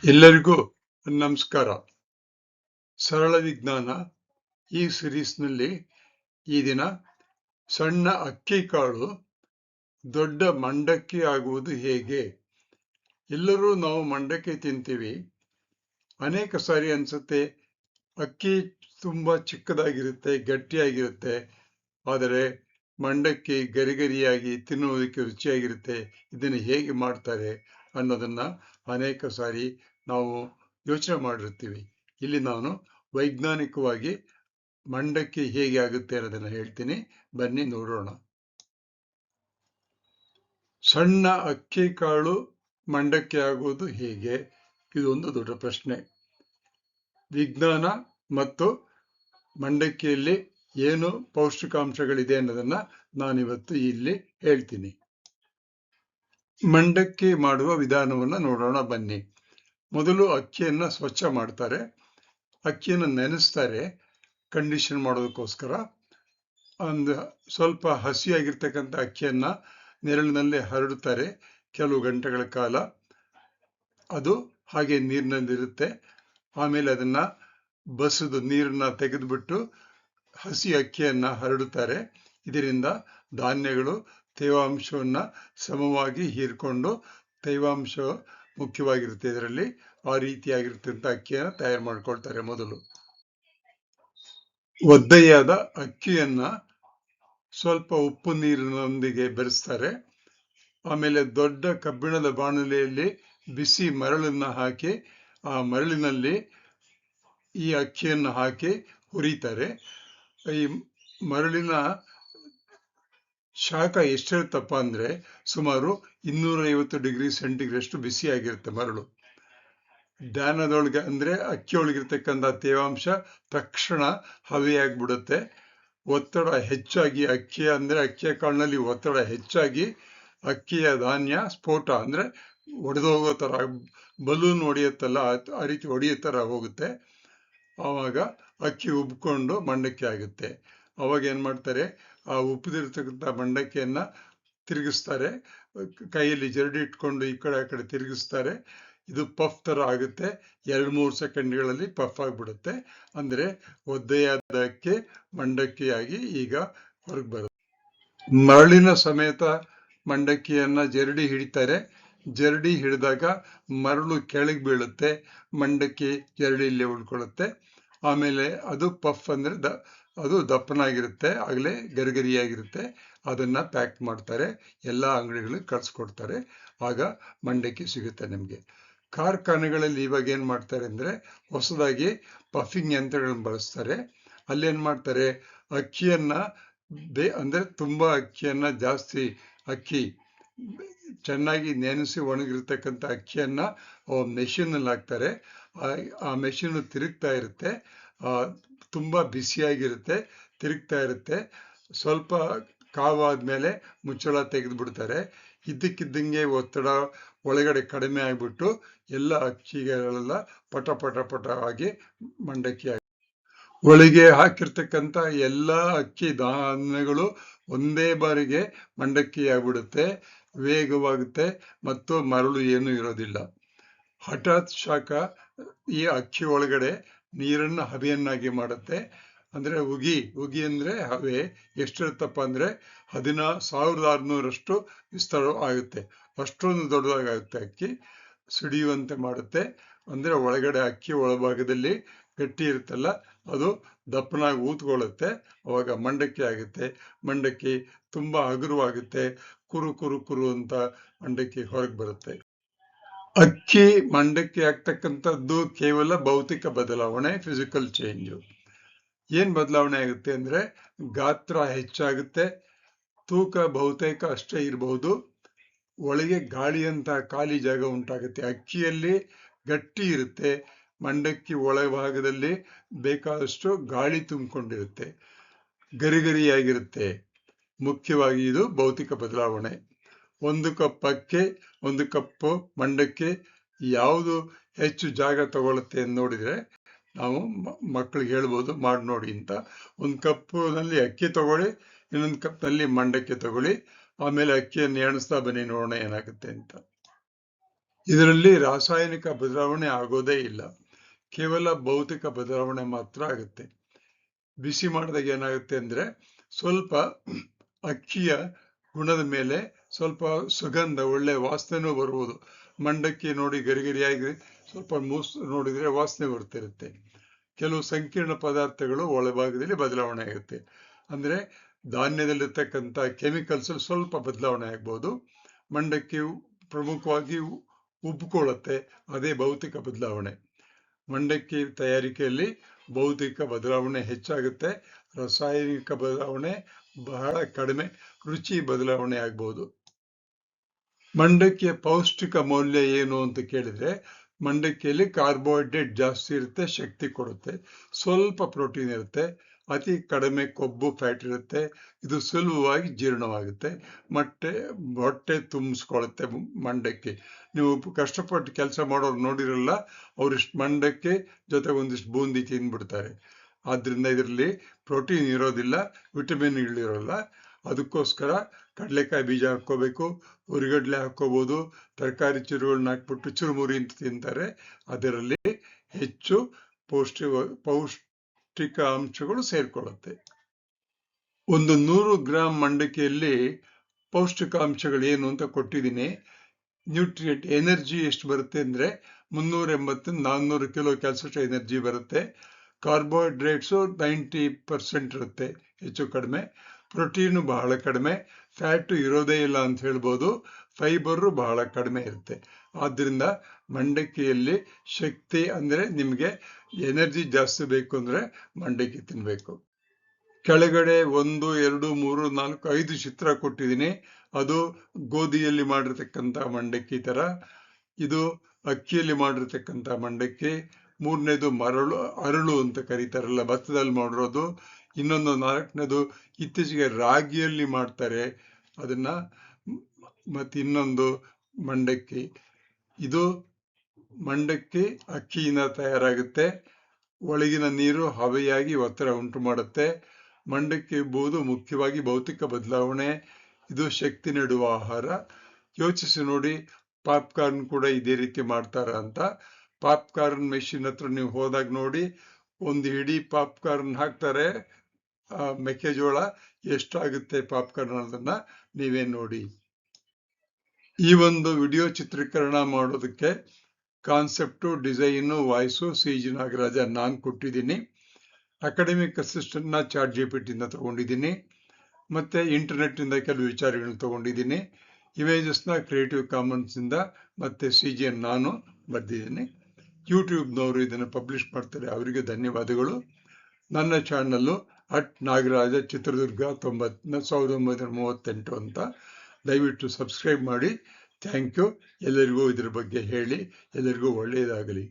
ಎಲ್ಲರಿಗೂ ನಮಸ್ಕಾರ. ಸರಳ ವಿಜ್ಞಾನ ಈ ಸಿರೀಸ್ನಲ್ಲಿ ಈ ದಿನ ಸಣ್ಣ ಅಕ್ಕಿ ಕಾಳು ದೊಡ್ಡ ಮಂಡಕ್ಕಿ ಆಗುವುದು ಹೇಗೆ? ಎಲ್ಲರೂ ನಾವು ಮಂಡಕ್ಕಿ ತಿಂತೀವಿ. ಅನೇಕ ಸಾರಿ ಅನ್ಸುತ್ತೆ ಅಕ್ಕಿ ತುಂಬಾ ಚಿಕ್ಕದಾಗಿರುತ್ತೆ, ಗಟ್ಟಿಯಾಗಿರುತ್ತೆ. ಆದರೆ ಮಂಡಕ್ಕಿ ಗರಿಗರಿಯಾಗಿ ತಿನ್ನುವುದಕ್ಕೆ ರುಚಿಯಾಗಿರುತ್ತೆ. ಇದನ್ನು ಹೇಗೆ ಮಾಡ್ತಾರೆ ಅನ್ನೋದನ್ನ ಅನೇಕ ಸಾರಿ ನಾವು ಯೋಚನೆ ಮಾಡಿರ್ತೀವಿ. ಇಲ್ಲಿ ನಾನು ವೈಜ್ಞಾನಿಕವಾಗಿ ಮಂಡಕ್ಕಿ ಹೇಗೆ ಆಗುತ್ತೆ ಅನ್ನೋದನ್ನ ಹೇಳ್ತೀನಿ, ಬನ್ನಿ ನೋಡೋಣ. ಸಣ್ಣ ಅಕ್ಕಿ ಕಾಳು ಮಂಡಕ್ಕಿ ಆಗುವುದು ಹೇಗೆ? ಇದೊಂದು ದೊಡ್ಡ ಪ್ರಶ್ನೆ. ವಿಜ್ಞಾನ ಮತ್ತು ಮಂಡಕ್ಕಿಯಲ್ಲಿ ಏನು ಪೌಷ್ಟಿಕಾಂಶಗಳಿದೆ ಅನ್ನೋದನ್ನ ನಾನಿವತ್ತು ಇಲ್ಲಿ ಹೇಳ್ತೀನಿ. ಮಂಡಕ್ಕಿ ಮಾಡುವ ವಿಧಾನವನ್ನ ನೋಡೋಣ ಬನ್ನಿ. ಮೊದಲು ಅಕ್ಕಿಯನ್ನ ಸ್ವಚ್ಛ ಮಾಡ್ತಾರೆ. ಅಕ್ಕಿಯನ್ನು ನೆನೆಸ್ತಾರೆ ಕಂಡೀಷನ್ ಮಾಡೋದಕ್ಕೋಸ್ಕರ. ಒಂದು ಸ್ವಲ್ಪ ಹಸಿಯಾಗಿರ್ತಕ್ಕಂಥ ಅಕ್ಕಿಯನ್ನ ನೆರಳಿನಲ್ಲಿ ಹರಡುತ್ತಾರೆ ಕೆಲವು ಗಂಟೆಗಳ ಕಾಲ. ಅದು ಹಾಗೆ ನೀರಿನಲ್ಲಿರುತ್ತೆ. ಆಮೇಲೆ ಅದನ್ನ ಬಸಿದು ನೀರನ್ನ ತೆಗೆದುಬಿಟ್ಟು ಹಸಿ ಅಕ್ಕಿಯನ್ನ ಹರಡುತ್ತಾರೆ. ಇದರಿಂದ ಧಾನ್ಯಗಳು ತೇವಾಂಶವನ್ನ ಸಮವಾಗಿ ಹೀರ್ಕೊಂಡು, ತೇವಾಂಶ ಮುಖ್ಯವಾಗಿರುತ್ತೆ ಇದರಲ್ಲಿ, ಆ ರೀತಿಯಾಗಿರ್ತಕ್ಕಂಥ ಅಕ್ಕಿಯನ್ನ ತಯಾರು ಮಾಡ್ಕೊಳ್ತಾರೆ. ಮೊದಲು ಒದ್ದೆಯಾದ ಅಕ್ಕಿಯನ್ನ ಸ್ವಲ್ಪ ಉಪ್ಪು ನೀರಿನೊಂದಿಗೆ ಬೆರೆಸ್ತಾರೆ. ಆಮೇಲೆ ದೊಡ್ಡ ಕಬ್ಬಿಣದ ಬಾಣಲೆಯಲ್ಲಿ ಬಿಸಿ ಮರಳನ್ನ ಹಾಕಿ ಆ ಮರಳಿನಲ್ಲಿ ಈ ಅಕ್ಕಿಯನ್ನು ಹಾಕಿ ಹುರಿತಾರೆ. ಈ ಮರಳಿನ ಶಾಖ ಎಷ್ಟಿರುತ್ತಪ್ಪ ಅಂದ್ರೆ ಸುಮಾರು 250 ಡಿಗ್ರಿ ಸೆಂಟಿಗ್ರೇಡ್ ಅಷ್ಟು ಬಿಸಿಯಾಗಿರುತ್ತೆ ಮರಳು. ಧಾನ್ಯದೊಳಗೆ ಅಂದ್ರೆ ಅಕ್ಕಿಯೊಳಗಿರ್ತಕ್ಕಂಥ ತೇವಾಂಶ ತಕ್ಷಣ ಹವೆಯಾಗ್ಬಿಡುತ್ತೆ. ಒತ್ತಡ ಹೆಚ್ಚಾಗಿ ಅಕ್ಕಿಯ ಕಾಳಿನಲ್ಲಿ ಒತ್ತಡ ಹೆಚ್ಚಾಗಿ ಅಕ್ಕಿಯ ಧಾನ್ಯ ಸ್ಫೋಟ ಅಂದ್ರೆ ಒಡೆದೋಗೋ ತರ, ಬಲೂನ್ ಒಡೆಯುತ್ತಲ್ಲ ಆ ರೀತಿ ಒಡೆಯೋ ತರ ಹೋಗುತ್ತೆ. ಆವಾಗ ಅಕ್ಕಿ ಉಬ್ಕೊಂಡು ಮಂಡಕ್ಕಿ ಆಗುತ್ತೆ. ಅವಾಗ ಏನ್ ಮಾಡ್ತಾರೆ, ಆ ಉಪ್ಪಿದಿರ್ತಕ್ಕಂಥ ಮಂಡಕ್ಕಿಯನ್ನ ತಿರುಗಿಸ್ತಾರೆ. ಕೈಯಲ್ಲಿ ಜರಡಿ ಇಟ್ಕೊಂಡು ಈ ಕಡೆ ಆ ಕಡೆ ತಿರುಗಿಸ್ತಾರೆ. ಇದು ಪಫ್ ತರ ಆಗುತ್ತೆ. 2-3 ಸೆಕೆಂಡ್ಗಳಲ್ಲಿ ಪಫ್ ಆಗ್ಬಿಡುತ್ತೆ. ಅಂದ್ರೆ ಒದ್ದೆಯಾದ ಅಕ್ಕಿ ಮಂಡಕ್ಕಿಯಾಗಿ ಈಗ ಹೊರಗೆ ಬರುತ್ತೆ. ಮರಳಿನ ಸಮೇತ ಮಂಡಕ್ಕಿಯನ್ನ ಜರಡಿ ಹಿಡಿತಾರೆ. ಜರಡಿ ಹಿಡಿದಾಗ ಮರಳು ಕೆಳಗೆ ಬೀಳುತ್ತೆ, ಮಂಡಕ್ಕಿ ಜರಡಿಯಲ್ಲಿ ಉಳ್ಕೊಳ್ಳುತ್ತೆ. ಆಮೇಲೆ ಅದು ಪಫ್ ಅಂದ್ರೆ ಅದು ದಪ್ಪನಾಗಿರುತ್ತೆ, ಆಗಲೇ ಗರಿಗರಿಯಾಗಿರುತ್ತೆ. ಅದನ್ನ ಪ್ಯಾಕ್ ಮಾಡ್ತಾರೆ, ಎಲ್ಲಾ ಅಂಗಡಿಗಳಿಗೆ ಕಳ್ಸಿಕೊಡ್ತಾರೆ. ಆಗ ಮಂಡಕ್ಕಿ ಸಿಗುತ್ತೆ ನಿಮ್ಗೆ. ಕಾರ್ಖಾನೆಗಳಲ್ಲಿ ಇವಾಗ ಏನ್ ಮಾಡ್ತಾರೆ ಅಂದ್ರೆ ಹೊಸದಾಗಿ ಪಫಿಂಗ್ ಯಂತ್ರಗಳನ್ನ ಬಳಸ್ತಾರೆ. ಅಲ್ಲೇನ್ ಮಾಡ್ತಾರೆ, ಅಕ್ಕಿಯನ್ನ ಅಂದ್ರೆ ತುಂಬಾ ಅಕ್ಕಿಯನ್ನ, ಜಾಸ್ತಿ ಅಕ್ಕಿ ಚೆನ್ನಾಗಿ ನೆನೆಸಿ ಒಣಗಿರ್ತಕ್ಕಂಥ ಅಕ್ಕಿಯನ್ನ ಮೆಷಿನ್ ಅಲ್ಲಿ ಹಾಕ್ತಾರೆ. ಆ ಮೆಷಿನ್ ತಿರುಗ್ತಾ ಇರುತ್ತೆ, ತುಂಬಾ ಬಿಸಿಯಾಗಿರುತ್ತೆ, ತಿರುಗ್ತಾ ಇರುತ್ತೆ. ಸ್ವಲ್ಪ ಕಾವಾದ್ಮೇಲೆ ಮುಚ್ಚಳ ತೆಗೆದು ಬಿಡ್ತಾರೆ. ಇದ್ದಕ್ಕಿದ್ದಂಗೆ ಒತ್ತಡ ಒಳಗಡೆ ಕಡಿಮೆ ಆಗ್ಬಿಟ್ಟು ಎಲ್ಲ ಅಕ್ಕಿಗಳೆಲ್ಲ ಪಟ ಪಟ ಪಟ ಆಗಿ ಮಂಡಕ್ಕಿ ಒಳಗೆ ಹಾಕಿರ್ತಕ್ಕಂಥ ಎಲ್ಲ ಅಕ್ಕಿ ಧಾನ್ಯಗಳು ಒಂದೇ ಬಾರಿಗೆ ಮಂಡಕ್ಕಿ ಆಗ್ಬಿಡುತ್ತೆ, ವೇಗವಾಗುತ್ತೆ ಮತ್ತು ಮರಳು ಏನೂ ಇರೋದಿಲ್ಲ. ಹಠಾತ್ ಶಾಖ ಈ ಅಕ್ಕಿ ಒಳಗಡೆ ನೀರನ್ನು ಹಬೆಯನ್ನಾಗಿ ಮಾಡುತ್ತೆ. ಅಂದ್ರೆ ಉಗಿ ಅಂದ್ರೆ ಹವೆ ಎಷ್ಟಿರುತ್ತಪ್ಪ ಅಂದ್ರೆ 16,600 ವಿಸ್ತಾರ ಆಗುತ್ತೆ. ಅಷ್ಟೊಂದು ದೊಡ್ಡದಾಗುತ್ತೆ ಅಕ್ಕಿ. ಸಿಡಿಯುವಂತೆ ಮಾಡುತ್ತೆ. ಅಂದ್ರೆ ಒಳಗಡೆ ಅಕ್ಕಿ ಒಳಭಾಗದಲ್ಲಿ ಗಟ್ಟಿ ಇರುತ್ತಲ್ಲ, ಅದು ದಪ್ಪನಾಗಿ ಊತ್ಕೊಳ್ಳುತ್ತೆ. ಅವಾಗ ಮಂಡಕ್ಕಿ ಆಗುತ್ತೆ. ಮಂಡಕ್ಕಿ ತುಂಬಾ ಹಗುರವಾಗುತ್ತೆ, ಕುರು ಕುರು ಕುರು ಅಂತ ಮಂಡಕ್ಕಿ ಹೊರಗೆ ಬರುತ್ತೆ. ಅಕ್ಕಿ ಮಂಡಕ್ಕಿ ಆಗ್ತಕ್ಕಂಥದ್ದು ಕೇವಲ ಭೌತಿಕ ಬದಲಾವಣೆ, ಫಿಸಿಕಲ್ ಚೇಂಜ್. ಏನ್ ಬದಲಾವಣೆ ಆಗುತ್ತೆ ಅಂದ್ರೆ ಗಾತ್ರ ಹೆಚ್ಚಾಗುತ್ತೆ, ತೂಕ ಬಹುತೇಕ ಅಷ್ಟೇ ಇರಬಹುದು, ಒಳಗೆ ಗಾಳಿಯಂತ ಖಾಲಿ ಜಾಗ ಉಂಟಾಗುತ್ತೆ. ಅಕ್ಕಿಯಲ್ಲಿ ಗಟ್ಟಿ ಇರುತ್ತೆ, ಮಂಡಕ್ಕಿ ಒಳಭಾಗದಲ್ಲಿ ಬೇಕಾದಷ್ಟು ಗಾಳಿ ತುಂಬಿಕೊಂಡಿರುತ್ತೆ, ಗರಿಗರಿಯಾಗಿರುತ್ತೆ. ಮುಖ್ಯವಾಗಿ ಇದು ಭೌತಿಕ ಬದಲಾವಣೆ. 1 ಕಪ್ ಅಕ್ಕಿ, 1 ಕಪ್ ಮಂಡಕ್ಕಿ ಯಾವುದು ಹೆಚ್ಚು ಜಾಗ ತಗೊಳುತ್ತೆ ಅಂತ ನೋಡಿದ್ರೆ ನಾವು ಮಕ್ಕಳಿಗೆ ಹೇಳ್ಬೋದು, ಮಾಡಿ ನೋಡಿ ಅಂತ. 1 ಕಪ್ನಲ್ಲಿ ಅಕ್ಕಿ ತಗೊಳ್ಳಿ, ಇನ್ನೊಂದು ಕಪ್ನಲ್ಲಿ ಮಂಡಕ್ಕಿ ತಗೊಳ್ಳಿ, ಆಮೇಲೆ ಅಕ್ಕಿಯನ್ನು ಎಣಿಸ್ತಾ ಬನ್ನಿ, ನೋಡೋಣ ಏನಾಗುತ್ತೆ ಅಂತ. ಇದರಲ್ಲಿ ರಾಸಾಯನಿಕ ಬದಲಾವಣೆ ಆಗೋದೇ ಇಲ್ಲ, ಕೇವಲ ಭೌತಿಕ ಬದಲಾವಣೆ ಮಾತ್ರ ಆಗುತ್ತೆ. ಬಿಸಿ ಮಾಡಿದಾಗ ಏನಾಗುತ್ತೆ ಅಂದ್ರೆ ಸ್ವಲ್ಪ ಅಕ್ಕಿಯ ಗುಣದ ಮೇಲೆ ಸ್ವಲ್ಪ ಸುಗಂಧ, ಒಳ್ಳೆ ವಾಸನೆನೂ ಬರುವುದು. ಮಂಡಕ್ಕಿ ನೋಡಿ ಗರಿಗರಿಯಾಗಿ ಸ್ವಲ್ಪ ನೋಡಿದ್ರೆ ವಾಸನೆ ಬರ್ತಿರುತ್ತೆ. ಕೆಲವು ಸಂಕೀರ್ಣ ಪದಾರ್ಥಗಳು ಒಳಭಾಗದಲ್ಲಿ ಬದಲಾವಣೆ ಆಗುತ್ತೆ. ಅಂದ್ರೆ ಧಾನ್ಯದಲ್ಲಿರ್ತಕ್ಕಂಥ ಕೆಮಿಕಲ್ಸ್ ಸ್ವಲ್ಪ ಬದಲಾವಣೆ ಆಗ್ಬೋದು. ಮಂಡಕ್ಕಿ ಪ್ರಮುಖವಾಗಿ ಉಬ್ಕೊಳ್ಳುತ್ತೆ, ಅದೇ ಭೌತಿಕ ಬದಲಾವಣೆ. ಮಂಡಕ್ಕಿ ತಯಾರಿಕೆಯಲ್ಲಿ ಭೌತಿಕ ಬದಲಾವಣೆ ಹೆಚ್ಚಾಗುತ್ತೆ, ರಾಸಾಯನಿಕ ಬದಲಾವಣೆ ಬಹಳ ಕಡಿಮೆ, ರುಚಿ ಬದಲಾವಣೆ ಆಗ್ಬೋದು. ಮಂಡಕ್ಕಿಯ ಪೌಷ್ಟಿಕ ಮೌಲ್ಯ ಏನು ಅಂತ ಕೇಳಿದ್ರೆ, ಮಂಡಕ್ಕಿಯಲ್ಲಿ ಕಾರ್ಬೋಹೈಡ್ರೇಟ್ ಜಾಸ್ತಿ ಇರುತ್ತೆ, ಶಕ್ತಿ ಕೊಡುತ್ತೆ. ಸ್ವಲ್ಪ ಪ್ರೋಟೀನ್ ಇರುತ್ತೆ, ಅತಿ ಕಡಿಮೆ ಕೊಬ್ಬು ಫ್ಯಾಟ್ ಇರುತ್ತೆ. ಇದು ಸುಲಭವಾಗಿ ಜೀರ್ಣವಾಗುತ್ತೆ, ಹೊಟ್ಟೆ ತುಂಬಿಸ್ಕೊಳ್ಳುತ್ತೆ ಮಂಡಕ್ಕಿ. ನೀವು ಕಷ್ಟಪಟ್ಟು ಕೆಲಸ ಮಾಡೋರು ನೋಡಿರಲ್ಲ, ಅವ್ರಿಷ್ಟು ಮಂಡಕ್ಕಿ ಜೊತೆ ಒಂದಿಷ್ಟು ಬೂಂದಿ ತಿಂದ್ಬಿಡ್ತಾರೆ. ಆದ್ರಿಂದ ಇದರಲ್ಲಿ ಪ್ರೋಟೀನ್ ಇರೋದಿಲ್ಲ, ವಿಟಮಿನ್ ಇರೋಲ್ಲ. ಅದಕ್ಕೋಸ್ಕರ ಕಡಲೆಕಾಯಿ ಬೀಜ ಹಾಕೋಬೇಕು, ಹುರಿಗಡ್ಲೆ ಹಾಕೋಬಹುದು, ತರಕಾರಿ ಚುರುಗಳನ್ನ ಹಾಕ್ಬಿಟ್ಟು ಚುರುಮುರಿ ಅಂತ ತಿಂತಾರೆ. ಅದರಲ್ಲಿ ಹೆಚ್ಚು ಪೌಷ್ಟಿಕ ಅಂಶಗಳು ಸೇರ್ಕೊಳ್ಳುತ್ತೆ. ಒಂದು 100 ಗ್ರಾಂ ಮಂಡಕ್ಕಿಯಲ್ಲಿ ಪೌಷ್ಟಿಕಾಂಶಗಳು ಏನು ಅಂತ ಕೊಟ್ಟಿದ್ದೀನಿ. ನ್ಯೂಟ್ರಿಯೆಂಟ್ ಎನರ್ಜಿ ಎಷ್ಟು ಬರುತ್ತೆ ಅಂದ್ರೆ 380-400 ಕಿಲೋ ಕ್ಯಾಲ್ಸಿಯಂ ಎನರ್ಜಿ ಬರುತ್ತೆ. ಕಾರ್ಬೋಹೈಡ್ರೇಟ್ಸು 90% ಇರುತ್ತೆ, ಹೆಚ್ಚು ಕಡಿಮೆ. ಪ್ರೋಟೀನು ಬಹಳ ಕಡಿಮೆ, ಫ್ಯಾಟು ಇರೋದೇ ಇಲ್ಲ ಅಂತ ಹೇಳ್ಬೋದು. ಫೈಬರು ಬಹಳ ಕಡಿಮೆ ಇರುತ್ತೆ. ಆದ್ರಿಂದ ಮಂಡಕ್ಕಿಯಲ್ಲಿ ಶಕ್ತಿ ಅಂದ್ರೆ ನಿಮ್ಗೆ ಎನರ್ಜಿ ಜಾಸ್ತಿ ಬೇಕು ಅಂದ್ರೆ ಮಂಡಕ್ಕಿ ತಿನ್ಬೇಕು. ಕೆಳಗಡೆ 1, 2, 3, 4, 5 ಚಿತ್ರ ಕೊಟ್ಟಿದ್ದೀನಿ. ಅದು ಗೋಧಿಯಲ್ಲಿ ಮಾಡಿರ್ತಕ್ಕಂಥ ಮಂಡಕ್ಕಿ ತರ, ಇದು ಅಕ್ಕಿಯಲ್ಲಿ ಮಾಡಿರ್ತಕ್ಕಂಥ ಮಂಡಕ್ಕಿ, ಮೂರನೇದು ಅರಳು ಅಂತ ಕರೀತಾರಲ್ಲ, ಭತ್ತದಲ್ಲಿ ಮಾಡಿರೋದು, ಇನ್ನೊಂದು 4ನೇದು ಇತ್ತೀಚೆಗೆ ರಾಗಿಯಲ್ಲಿ ಮಾಡ್ತಾರೆ ಅದನ್ನ, ಮತ್ತೆ ಇನ್ನೊಂದು ಮಂಡಕ್ಕಿ. ಇದು ಮಂಡಕ್ಕಿ ಅಕ್ಕಿಯಿಂದ ತಯಾರಾಗುತ್ತೆ. ಒಳಗಿನ ನೀರು ಹವೆಯಾಗಿ ಒತ್ತಡ ಉಂಟು ಮಾಡುತ್ತೆ. ಮಂಡಕ್ಕಿ ಎಂಬುದು ಮುಖ್ಯವಾಗಿ ಭೌತಿಕ ಬದಲಾವಣೆ, ಇದು ಶಕ್ತಿ ನೀಡುವ ಆಹಾರ. ಯೋಚಿಸಿ ನೋಡಿ, ಪಾಪ್ಕಾರ್ನ್ ಕೂಡ ಇದೇ ರೀತಿ ಮಾಡ್ತಾರ ಅಂತ. ಪಾಪ್ಕಾರ್ನ್ ಮೆಷಿನ್ ಹತ್ರ ನೀವು ಹೋದಾಗ ನೋಡಿ, ಒಂದು ಇಡೀ ಪಾಪ್ಕಾರ್ನ್ ಹಾಕ್ತಾರೆ, ಮೆಕ್ಕೆಜೋಳ ಎಷ್ಟಾಗುತ್ತೆ ಪಾಪ್ಕಾರ್ನ್ ಅನ್ನೋದನ್ನ ನೀವೇ ನೋಡಿ. ಈ ಒಂದು ವಿಡಿಯೋ ಚಿತ್ರೀಕರಣ ಮಾಡೋದಕ್ಕೆ concept, design, voice CG Nagaraj ನಾನು ಕೊಟ್ಟಿದ್ದೀನಿ. ಅಕಾಡೆಮಿಕ್ ಅಸಿಸ್ಟೆಂಟ್ನ ChatGPT ಇಂದ ತಗೊಂಡಿದ್ದೀನಿ. ಮತ್ತೆ ಇಂಟರ್ನೆಟ್ ಇಂದ ಕೆಲವು ವಿಚಾರಗಳನ್ನ ತಗೊಂಡಿದ್ದೀನಿ. ಇಮೇಜಸ್ನ ಕ್ರಿಯೇಟಿವ್ ಕಾಮನ್ಸ್ ಇಂದ ಮತ್ತೆ CGN ನಾನು ಬರ್ದಿದ್ದೀನಿ. ಯೂಟ್ಯೂಬ್ನವರು ಇದನ್ನು ಪಬ್ಲಿಷ್ ಮಾಡ್ತಾರೆ, ಅವರಿಗೆ ಧನ್ಯವಾದಗಳು. ನನ್ನ ಚಾನಲ್ಲು @ನಾಗರಾಜ ಚಿತ್ರದುರ್ಗ 1938 ಅಂತ. ದಯವಿಟ್ಟು ಸಬ್ಸ್ಕ್ರೈಬ್ ಮಾಡಿ. Thank you. ಎಲ್ಲರಿಗೂ ಇದ್ರ ಬಗ್ಗೆ ಹೇಳಿ, ಎಲ್ಲರಿಗೂ ಒಳ್ಳೆಯದಾಗಲಿ.